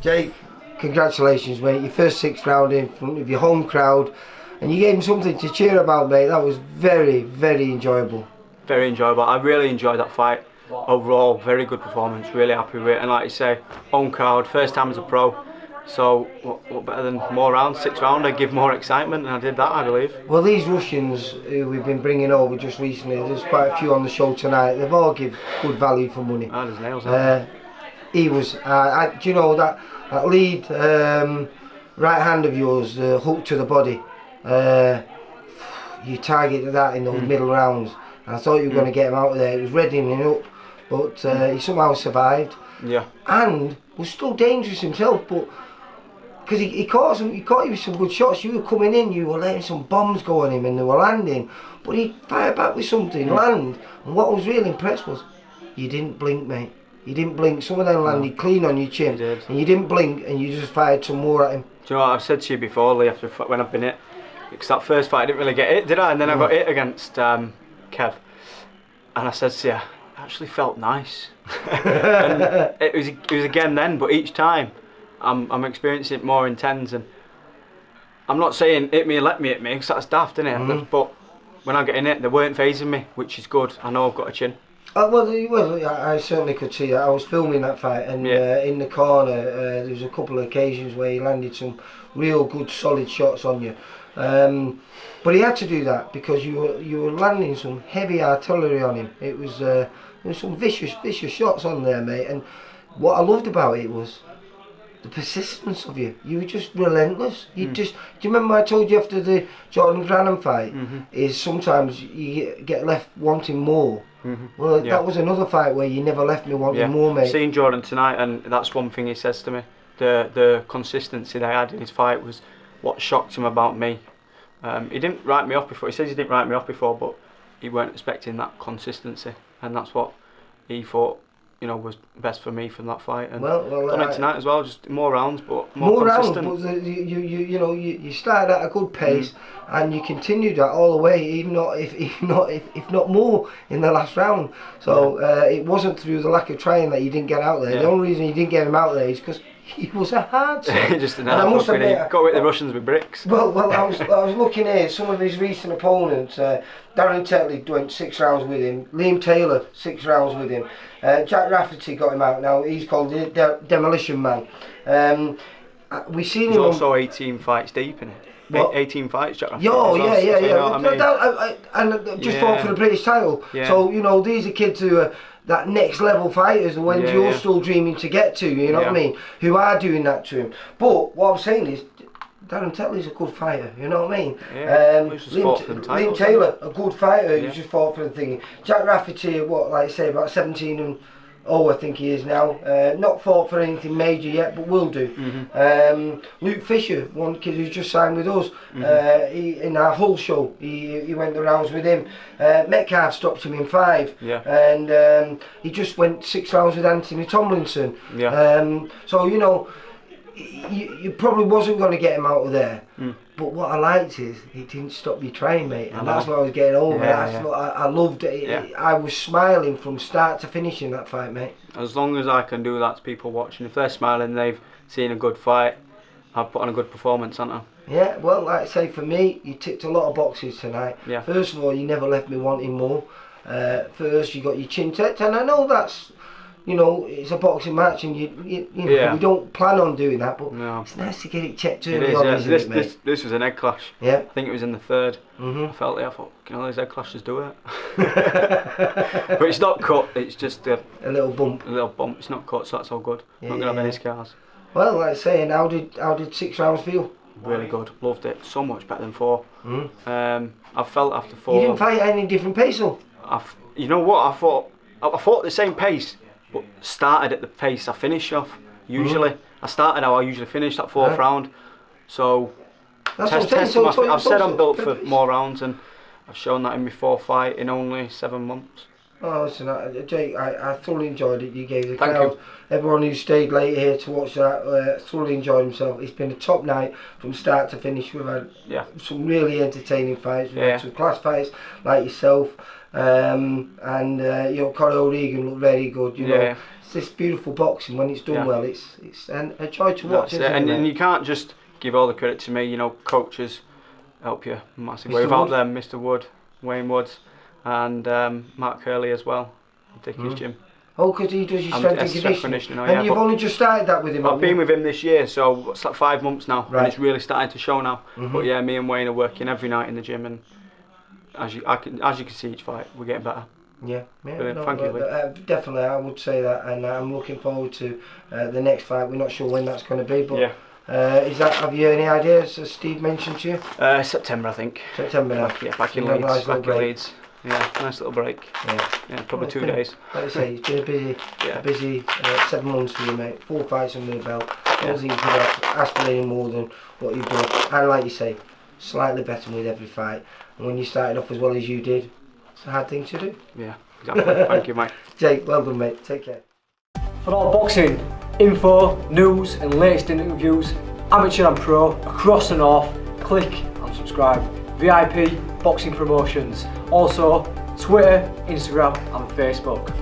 Jake, congratulations, mate. Your first 6th round in front of your home crowd, and you gave him something to cheer about, mate. That was very, very enjoyable. Very enjoyable. I really enjoyed that fight. Overall, very good performance. Really happy with it. And like you say, home crowd, first time as a pro. So what better than more rounds, 6th rounder, give more excitement, and I did that, I believe. Well, these Russians who we've been bringing over just recently, there's quite a few on the show tonight. They've all give good value for money. Ah, there's nails. He was, do you know that lead right hand of yours, hook to the body? You targeted that in those middle rounds. And I thought you were going to get him out of there. It was reddening up, but he somehow survived. Yeah. And was still dangerous himself, but because he caught you with some good shots. You were coming in, you were letting some bombs go on him, and they were landing. But he fired back with something, land. And what I was really impressed was, you didn't blink, mate. You didn't blink. Some of them landed clean on your chin, and you didn't blink, and you just fired some more at him. Do you know what I've said to you before, Lee, after when I've been hit? Because that first fight I didn't really get hit, did I? And then I got hit against Kev, and I said to you, it actually felt nice. And it was again then, but each time I'm experiencing it more in tens, and I'm not saying hit me and let me hit me, because that's daft, isn't it? But when I'm getting hit, they weren't phasing me, which is good. I know I've got a chin. Well, I certainly could see that. I was filming that fight, and in the corner there was a couple of occasions where he landed some real good solid shots on you. But he had to do that because you were landing some heavy artillery on him. It was there was some vicious shots on there, mate. And what I loved about it was the persistence of you. You were just relentless. Do you remember I told you after the Jordan Granham fight? Is sometimes you get left wanting more. Well, that was another fight where you never left me wanting more, mate. Seeing Jordan tonight, and that's one thing he says to me. The consistency they had in his fight was what shocked him about me. He didn't write me off before. He says he didn't write me off before, but he weren't expecting that consistency, and that's what he thought, was best for me from that fight. And done it tonight as well, just more rounds, but more consistent. Rounds, but you started at a good pace, and you continued that all the way, if not more, in the last round. So it wasn't through the lack of trying that you didn't get out there. The only reason you didn't get him out there is because he was a hard son. Just an got with the Russians with bricks. Well, I was looking here. Some of his recent opponents. Darren Tetley went 6 rounds with him. Liam Taylor 6 rounds with him. Jack Rafferty got him out now. He's called the Demolition Man. We seen He's him. He's also 18 fights deep in it. What? 18 fights, Jack Rafferty. Yeah. You know what I mean? And just fought for the British title. Yeah. So these are kids who are that next level fighters, the ones you're still dreaming to get to. You know what I mean? Who are doing that to him. But what I'm saying is, Darren Tetley's a good fighter, you know what I mean? Liam Taylor, a good fighter who's just fought for the thing. Jack Rafferty, about 17 and I think he is now. Not fought for anything major yet, but will do. Luke Fisher, one kid who's just signed with us, in our Hull show, he went the rounds with him. Metcalf stopped him in 5, and he just went 6 rounds with Anthony Tomlinson. So you probably wasn't going to get him out of there, but what I liked is he didn't stop you trying, mate, and that's what I was getting over. That's what I loved it. I was smiling from start to finish in that fight, mate. As long as I can do that to people watching, if they're smiling, they've seen a good fight. I've put on a good performance, haven't I? Yeah, well, like I say, for me, you ticked a lot of boxes tonight. First of all, you never left me wanting more. First, you got your chin tucked, and I know that's, it's a boxing match, and we don't plan on doing that, but it's nice to get it checked early on, isn't it, mate? This was an egg clash. I think it was in the 3rd. I felt it. I thought, these egg clashes do it. But it's not cut. It's just a little bump. A little bump. It's not cut, so that's all good. Not gonna have any scars. Well, like I say, and how did 6 rounds feel? Really good. Loved it. So much better than 4. I felt after 4. You didn't fight at any different pace, though. You know what? I fought at the same pace, but started at the pace I finish off. Usually, I started how I usually finish that 4th round. So, I've said I'm built for more rounds, and I've shown that in my 4th fight in only 7 months. Oh, listen, Jake, I thoroughly enjoyed it. You gave the Thank crowd, you. everyone who stayed late here to watch that, thoroughly enjoyed himself. It's been a top night from start to finish. We've had some really entertaining fights. We've had some class fights like yourself, and Conor O'Regan looked very good. You know, it's this beautiful boxing when it's done well. It's a joy to watch. And you can't just give all the credit to me. You know, coaches help you massively. Without them, Mr. Wood, Wayne Woods, and Mark Curley as well, Dickie's gym. Oh, because he does your strength and conditioning. And you've only just started that with him. I've been with him this year, so it's like 5 months now, and it's really starting to show now. But yeah, me and Wayne are working every night in the gym, and as you can see each fight, we're getting better. Yeah. No, thank you. Definitely, I would say that, and I'm looking forward to the next fight. We're not sure when that's going to be, but have you any ideas? As Steve mentioned to you? September, I think. September now. Back in Leeds. Back in Leeds. Yeah, nice little break. Yeah, probably 2 days. Like I say, it's been a busy 7 months for you, mate. 4 fights under the belt. I don't think you could ask for any more than what you've done. And like you say, slightly better with every fight. And when you started off as well as you did, it's a hard thing to do. Yeah, exactly. Thank you, mate. Jake, well done, mate. Take care. For all boxing info, news and latest interviews, amateur and pro, across the north, click and subscribe. VIP Boxing Promotions. Also, Twitter, Instagram and Facebook.